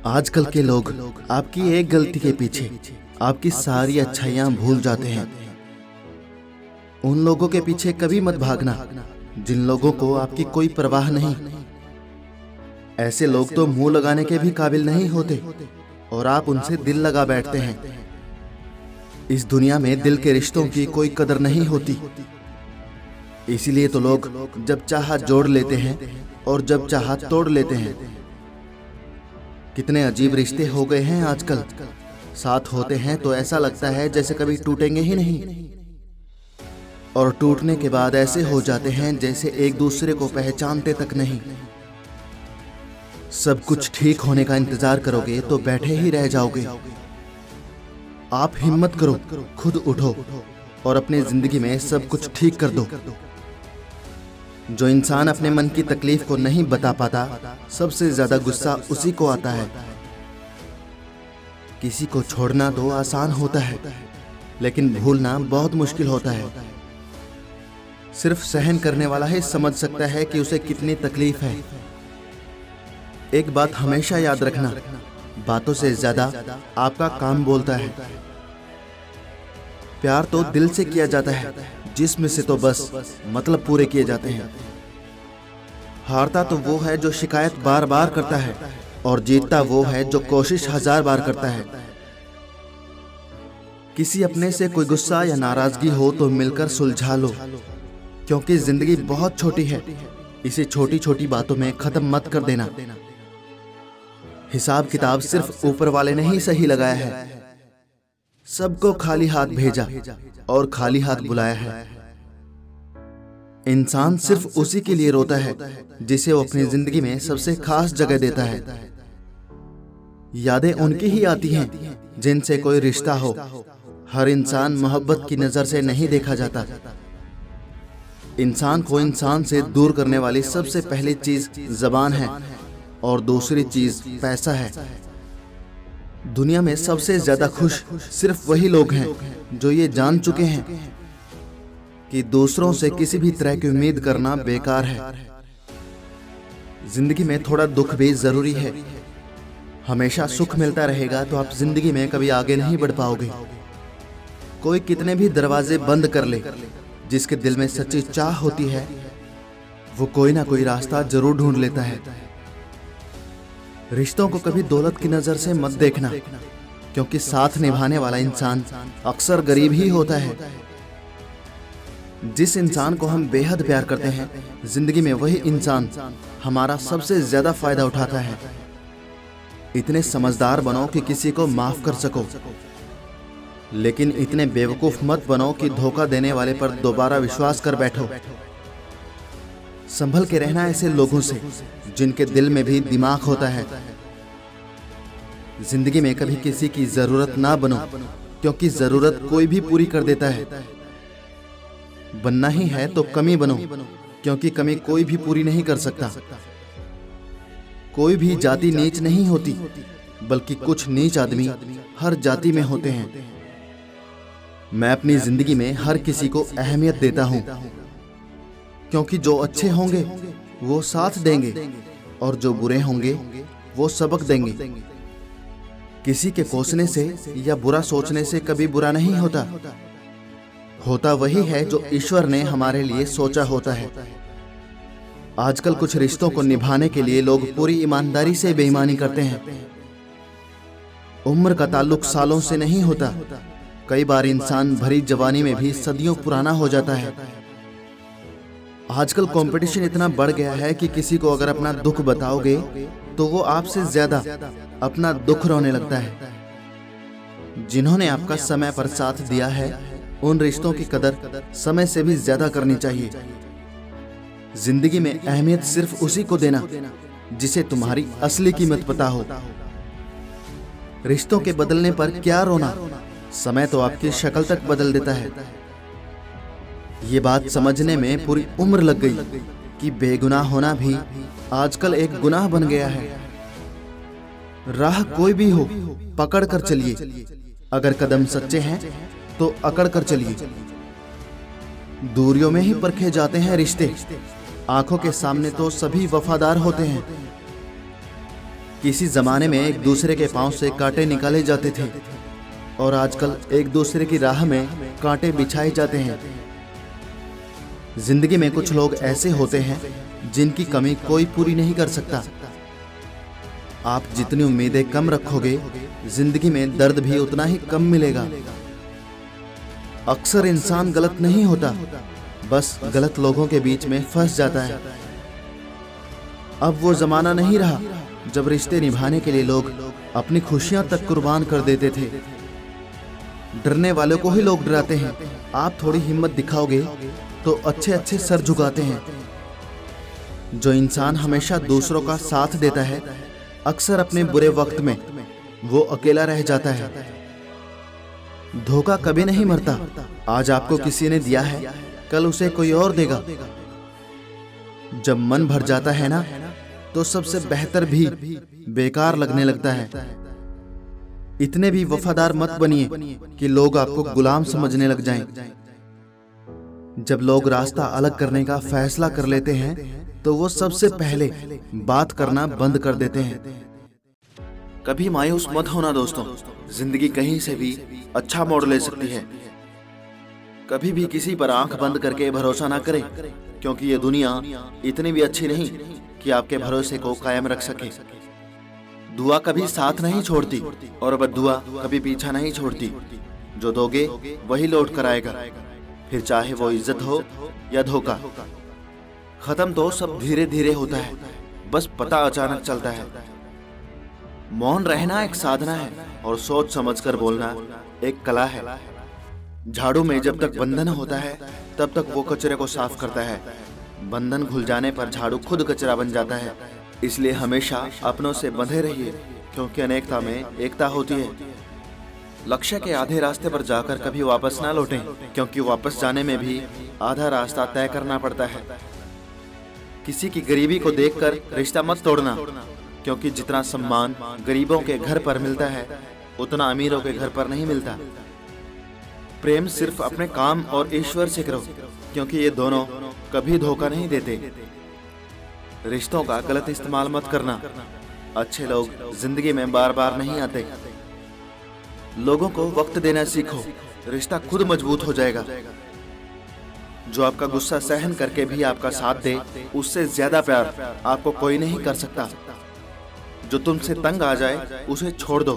आजकल के लोग आपकी एक गलती के पीछे आपकी सारी अच्छाइयाँ भूल जाते हैं। उन लोगों के पीछे कभी मत भागना जिन लोगों को आपकी कोई परवाह नहीं। ऐसे लोग तो मुंह लगाने के भी काबिल नहीं होते और आप उनसे दिल लगा बैठते हैं। इस दुनिया में दिल के रिश्तों की कोई कदर नहीं होती। इसीलिए तो लोग जब चाहा जोड़ लेते हैं और जब चाहा तोड़ लेते हैं। कितने अजीब रिश्ते हो गए हैं आजकल। साथ होते हैं तो ऐसा लगता है जैसे कभी टूटेंगे ही नहीं, और टूटने के बाद ऐसे हो जाते हैं जैसे एक दूसरे को पहचानते तक नहीं। सब कुछ ठीक होने का इंतजार करोगे तो बैठे ही रह जाओगे। आप हिम्मत करो, खुद उठो और अपनी जिंदगी में सब कुछ ठीक कर दो। जो इंसान अपने मन की तकलीफ को नहीं बता पाता, सबसे ज्यादा गुस्सा उसी को आता है। किसी को छोड़ना तो आसान होता है, लेकिन भूलना बहुत मुश्किल होता है। सिर्फ सहन करने वाला ही समझ सकता है कि उसे कितनी तकलीफ है। एक बात हमेशा याद रखना, बातों से ज्यादा आपका काम बोलता है। प्यार तो दिल से किया जाता है, जिस्म से तो बस मतलब पूरे किए जाते हैं। हारता तो वो है जो शिकायत बार बार करता है, और जीतता वो है जो कोशिश 1000 बार करता है। किसी अपने से कोई गुस्सा या नाराजगी हो तो मिलकर सुलझा लो, क्योंकि जिंदगी बहुत छोटी है। इसे छोटी छोटी बातों में खत्म मत कर देना। हिसाब किताब सिर्फ ऊपर वाले ने ही सही लगाया है। सबको खाली हाथ भेजा और खाली हाथ बुलाया है। इंसान सिर्फ उसी के लिए रोता है जिसे वो अपनी जिंदगी में सबसे खास जगह देता है। यादें उनकी ही आती हैं जिनसे कोई रिश्ता हो। हर इंसान मोहब्बत की नजर से नहीं देखा जाता। इंसान को इंसान से दूर करने वाली सबसे पहली चीज जबान है, और दूसरी चीज पैसा है। दुनिया में सबसे ज्यादा खुश सिर्फ वही लोग हैं जो ये जान चुके हैं कि दूसरों से किसी भी तरह की उम्मीद करना बेकार है। जिंदगी में थोड़ा दुख भी जरूरी है। हमेशा सुख मिलता रहेगा तो आप जिंदगी में कभी आगे नहीं बढ़ पाओगे। कोई कितने भी दरवाजे बंद कर ले, जिसके दिल में सच्ची चाह होती है वो कोई ना कोई रास्ता जरूर ढूंढ लेता है। रिश्तों को कभी दौलत की नजर से मत देखना, क्योंकि साथ निभाने वाला इंसान अक्सर गरीब ही होता है। जिस इंसान को हम बेहद प्यार करते हैं, जिंदगी में वही इंसान हमारा सबसे ज्यादा फायदा उठाता है। इतने समझदार बनो कि किसी को माफ कर सको, लेकिन इतने बेवकूफ मत बनो कि धोखा देने वाले पर दोबारा विश्वास कर बैठो। संभल के रहना ऐसे लोगों से जिनके दिल में भी दिमाग होता है। जिंदगी में कभी किसी की जरूरत ना बनो, क्योंकि जरूरत कोई भी पूरी कर देता है। बनना ही है तो कमी बनो, क्योंकि कमी कोई भी पूरी नहीं कर सकता। कोई भी जाति नीच नहीं होती, बल्कि कुछ नीच आदमी हर जाति में होते हैं। मैं अपनी जिंदगी में हर किसी को अहमियत देता हूँ, क्योंकि जो अच्छे होंगे वो साथ देंगे, और जो बुरे होंगे वो सबक देंगे। किसी के कोसने से या बुरा सोचने से कभी बुरा नहीं होता। होता वही है जो ईश्वर ने हमारे लिए सोचा होता है। आजकल कुछ रिश्तों को निभाने के लिए लोग पूरी ईमानदारी से बेईमानी करते हैं। उम्र का ताल्लुक सालों से नहीं होता। कई बार इंसान भरी जवानी में भी सदियों पुराना हो जाता है। आजकल कंपटीशन इतना बढ़ गया है कि किसी को अगर अपना दुख बताओगे तो वो आपसे ज्यादा अपना दुख रोने लगता है। जिन्होंने आपका समय पर साथ दिया है, उन रिश्तों की कदर समय से भी ज्यादा करनी चाहिए। जिंदगी में अहमियत सिर्फ उसी को देना जिसे तुम्हारी असली कीमत पता हो। रिश्तों के बदलने पर क्या रोना, समय तो आपकी शक्ल तक बदल देता है। ये बात समझने में पूरी उम्र लग गई कि बेगुनाह होना भी आजकल एक गुनाह बन गया है। राह कोई भी हो, पकड़ कर चलिए। अगर कदम सच्चे हैं तो अकड़ कर चलिए। दूरियों में ही परखे जाते हैं रिश्ते, आंखों के सामने तो सभी वफादार होते हैं। किसी जमाने में एक दूसरे के पांव से कांटे निकाले जाते थे और आजकल एक दूसरे की राह में कांटे बिछाए जाते हैं। जिंदगी में कुछ लोग ऐसे होते हैं जिनकी कमी कोई पूरी नहीं कर सकता। आप जितनी उम्मीदें कम रखोगे, जिंदगी में दर्द भी उतना ही कम मिलेगा। अक्सर इंसान गलत नहीं होता, बस गलत लोगों के बीच में फंस जाता है। अब वो जमाना नहीं रहा जब रिश्ते निभाने के लिए लोग अपनी खुशियां तक कुर्बान कर देते थे। डरने वालों को ही लोग डराते हैं। आप थोड़ी हिम्मत दिखाओगे तो अच्छे अच्छे सर झुकाते हैं। जो इंसान हमेशा दूसरों का साथ देता है, अक्सर अपने बुरे वक्त में वो अकेला रह जाता है। धोखा कभी नहीं मरता। आज आपको किसी ने दिया है, कल उसे कोई और देगा। जब मन भर जाता है ना, तो सबसे बेहतर भी बेकार लगने लगता है। इतने भी वफादार मत बनिए कि लोग आपको गुलाम समझने लग जाएं। जब लोग रास्ता अलग करने का फैसला कर लेते हैं, तो वो सबसे पहले बात करना बंद कर देते हैं। कभी मायूस मत होना दोस्तों, जिंदगी कहीं से भी अच्छा मोड़ ले सकती है। कभी भी किसी पर आंख बंद करके भरोसा ना करें, क्योंकि ये दुनिया इतनी भी अच्छी नहीं कि आपके भरोसे को कायम रख सके। दुआ कभी साथ नहीं छोड़ती और बद्दुआ कभी पीछा नहीं छोड़ती। जो दोगे वही लौट कर आएगा, फिर चाहे वो इज्जत हो या धोखा। खत्म तो सब धीरे धीरे होता है, बस पता अचानक चलता है। मौन रहना एक साधना है और सोच समझकर बोलना एक कला है। झाड़ू में जब तक बंधन होता है, तब तक वो कचरे को साफ करता है। बंधन खुल जाने पर झाड़ू खुद कचरा बन जाता है। इसलिए हमेशा अपनों से बंधे रहिए, क्योंकि अनेकता में एकता होती है। लक्ष्य के आधे रास्ते पर जाकर कभी वापस ना लौटें, क्योंकि वापस जाने में भी आधा रास्ता तय करना पड़ता है। किसी की गरीबी को देखकर रिश्ता मत तोड़ना, क्योंकि जितना सम्मान गरीबों के घर पर मिलता है, उतना अमीरों के घर पर नहीं मिलता। प्रेम सिर्फ अपने काम और ईश्वर से करो, क्योंकि ये दोनों कभी धोखा नहीं देते। रिश्तों का गलत इस्तेमाल मत करना। अच्छे लोग जिंदगी में बार बार नहीं आते। लोगों को वक्त देना सीखो, रिश्ता खुद मजबूत हो जाएगा। जो आपका गुस्सा सहन करके भी आपका साथ दे, उससे ज्यादा प्यार आपको कोई नहीं कर सकता। जो तुमसे तंग आ जाए उसे छोड़ दो,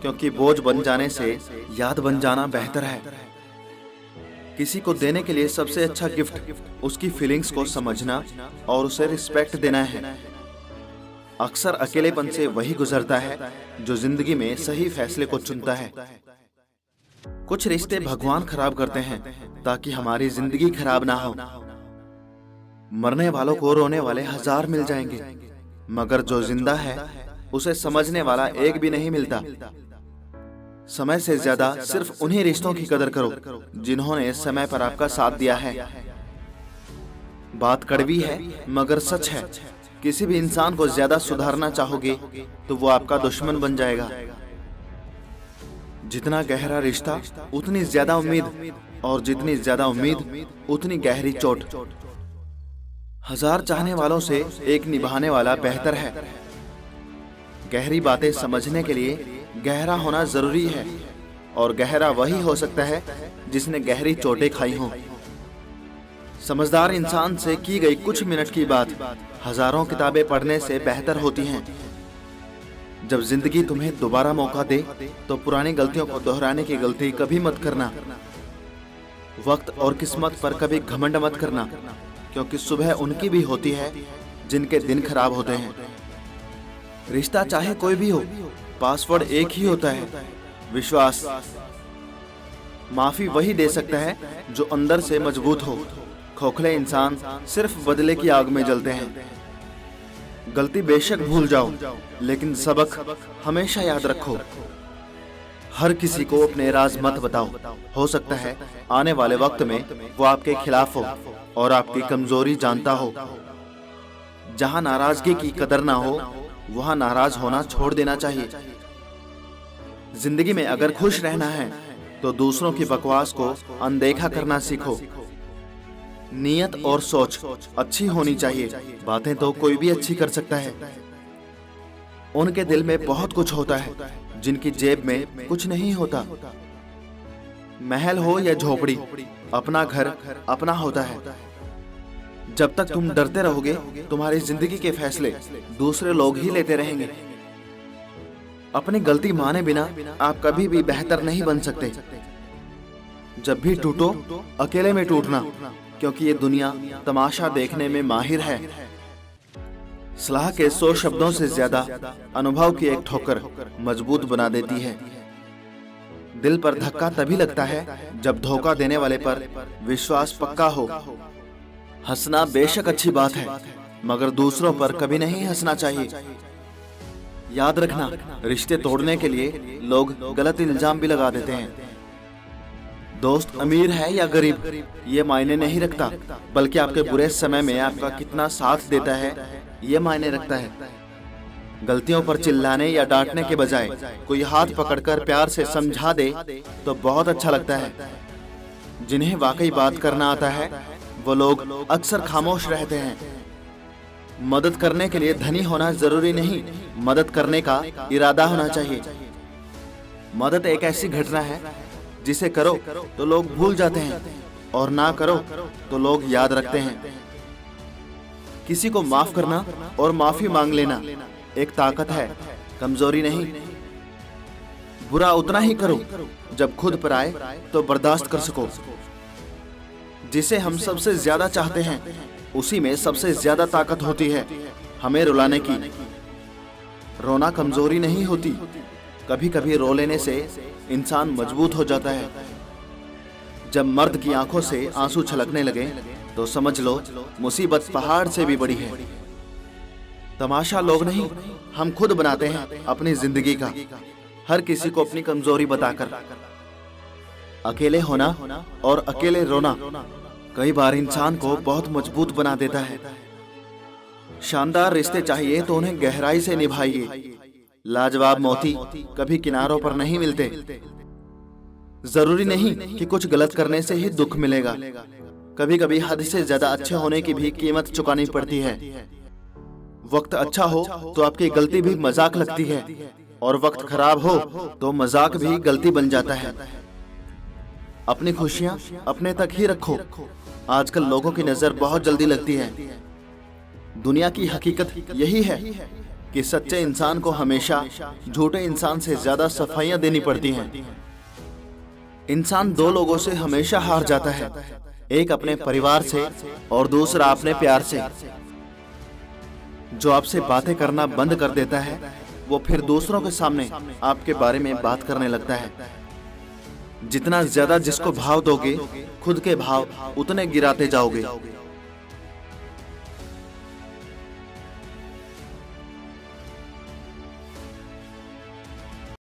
क्योंकि बोझ बन जाने से याद बन जाना बेहतर है। किसी को देने के लिए सबसे अच्छा गिफ्ट उसकी फीलिंग्स को समझना और उसे रिस्पेक्ट देना है। अक्सर अकेलेपन से वही गुजरता है जो जिंदगी में सही फैसले को चुनता है। कुछ रिश्ते भगवान खराब करते हैं ताकि हमारी जिंदगी खराब ना हो। मरने वालों को रोने वाले हजार मिल जाएंगे, मगर जो जिंदा है उसे समझने वाला एक भी नहीं मिलता। समय से ज्यादा सिर्फ उन्हीं रिश्तों की कदर करो जिन्होंने समय पर आपका साथ दिया है। बात कड़वी है मगर सच है। किसी भी इंसान को ज्यादा सुधारना चाहोगे तो वो आपका दुश्मन बन जाएगा। जितना गहरा रिश्ता उतनी ज्यादा उम्मीद, और जितनी ज्यादा उम्मीद उतनी गहरी चोट। हजार चाहने वालों से एक निभाने वाला बेहतर है। गहरी बातें समझने के लिए गहरा होना जरूरी है, और गहरा वही हो सकता है जिसने गहरी चोटें खाई हों। समझदार इंसान से की गई कुछ मिनट की बात हजारों किताबें पढ़ने से बेहतर होती हैं। जब जिंदगी तुम्हें दोबारा मौका दे तो पुरानी गलतियों को दोहराने की गलती कभी मत करना। वक्त और किस्मत पर कभी घमंड मत करना, क्योंकि सुबह उनकी भी होती है जिनके दिन खराब होते हैं। रिश्ता चाहे कोई भी हो, पासवर्ड एक ही होता है, विश्वास। माफी वही दे सकता है जो अंदर से मजबूत हो। खोखले इंसान सिर्फ बदले की आग में जलते हैं। गलती बेशक भूल जाओ, लेकिन सबक हमेशा याद रखो। हर किसी को अपने राज मत बताओ। हो सकता है आने वाले वक्त में वो आपके खिलाफ हो और आपकी कमजोरी जानता हो। जहां नाराजगी की कदर ना हो, वहां नाराज होना छोड़ देना चाहिए। जिंदगी में अगर खुश रहना है तो दूसरों की बकवास को अनदेखा करना सीखो। नियत और सोच अच्छी होनी चाहिए। बातें तो कोई भी अच्छी कर सकता है। उनके दिल में बहुत कुछ होता है जिनकी जेब में कुछ नहीं होता। महल हो या झोपड़ी, अपना घर अपना होता है। जब तक तुम डरते रहोगे, तुम्हारी जिंदगी के फैसले दूसरे लोग ही लेते रहेंगे। अपनी गलती माने बिना आप कभी भी बेहतर नहीं बन सकते। जब भी टूटो, अकेले में टूटना, क्योंकि ये दुनिया तमाशा देखने में माहिर है। सलाह के 100 शब्दों से ज्यादा अनुभव की एक ठोकर मजबूत बना देती है। दिल पर धक्का तभी लगता है जब धोखा देने वाले पर विश्वास पक्का हो। हंसना बेशक अच्छी बात है, मगर दूसरों पर कभी नहीं हंसना चाहिए। याद रखना, रिश्ते तोड़ने के लिए लोग गलत इल्जाम भी लगा देते हैं। दोस्त अमीर है या गरीब ये मायने नहीं रखता, बल्कि आपके बुरे समय में आपका कितना साथ देता है ये मायने रखता है। गलतियों पर चिल्लाने या डांटने के बजाय कोई हाथ पकड़कर प्यार से समझा दे तो बहुत अच्छा लगता है। जिन्हें वाकई बात करना आता है वो लोग अक्सर खामोश रहते हैं। मदद करने के लिए धनी होना जरूरी नहीं, मदद करने का इरादा होना चाहिए। मदद एक ऐसी घटना है जिसे करो तो लोग भूल जाते हैं और ना करो तो लोग याद रखते हैं। किसी को माफ करना और माफी मांग लेना एक ताकत है, कमजोरी नहीं। बुरा उतना ही करो जब खुद पर आए तो बर्दाश्त कर सको। जिसे हम सबसे ज्यादा चाहते हैं उसी में सबसे ज्यादा ताकत होती है हमें रुलाने की। रोना कमजोरी नहीं होती, कभी कभी रो लेने से इंसान मजबूत हो जाता है। जब मर्द की आंखों से आंसू छलकने लगे तो समझ लो मुसीबत पहाड़ से भी बड़ी है। तमाशा लोग नहीं, हम खुद बनाते हैं अपनी जिंदगी का, हर किसी को अपनी कमजोरी बताकर। अकेले होना और अकेले रोना कई बार इंसान को बहुत मजबूत बना देता है। शानदार रिश्ते चाहिए तो उन्हें गहराई से निभाइए। लाजवाब मोती कभी किनारों पर नहीं मिलते। जरूरी नहीं कि कुछ गलत करने से ही दुख मिलेगा, कभी कभी हद से ज्यादा अच्छे होने की भी कीमत चुकानी पड़ती है। वक्त अच्छा हो तो आपकी गलती भी मजाक लगती है, और वक्त खराब हो तो मजाक भी गलती बन जाता है। अपनी खुशियां अपने तक ही रखो। आजकल लोगों की नजर बहुत जल्दी लगती है। दुनिया की हकीकत यही है कि सच्चे इंसान को हमेशा झूठे इंसान से ज्यादा सफाइयां देनी पड़ती हैं। इंसान 2 लोगों से हमेशा हार जाता है, एक अपने परिवार से और दूसरा अपने प्यार से। जो आपसे बातें करना बंद कर देता है वो फिर दूसरों के सामने आपके बारे में बात करने लगता है। जितना ज्यादा जिसको भाव दोगे खुद के भाव उतने गिराते जाओगे।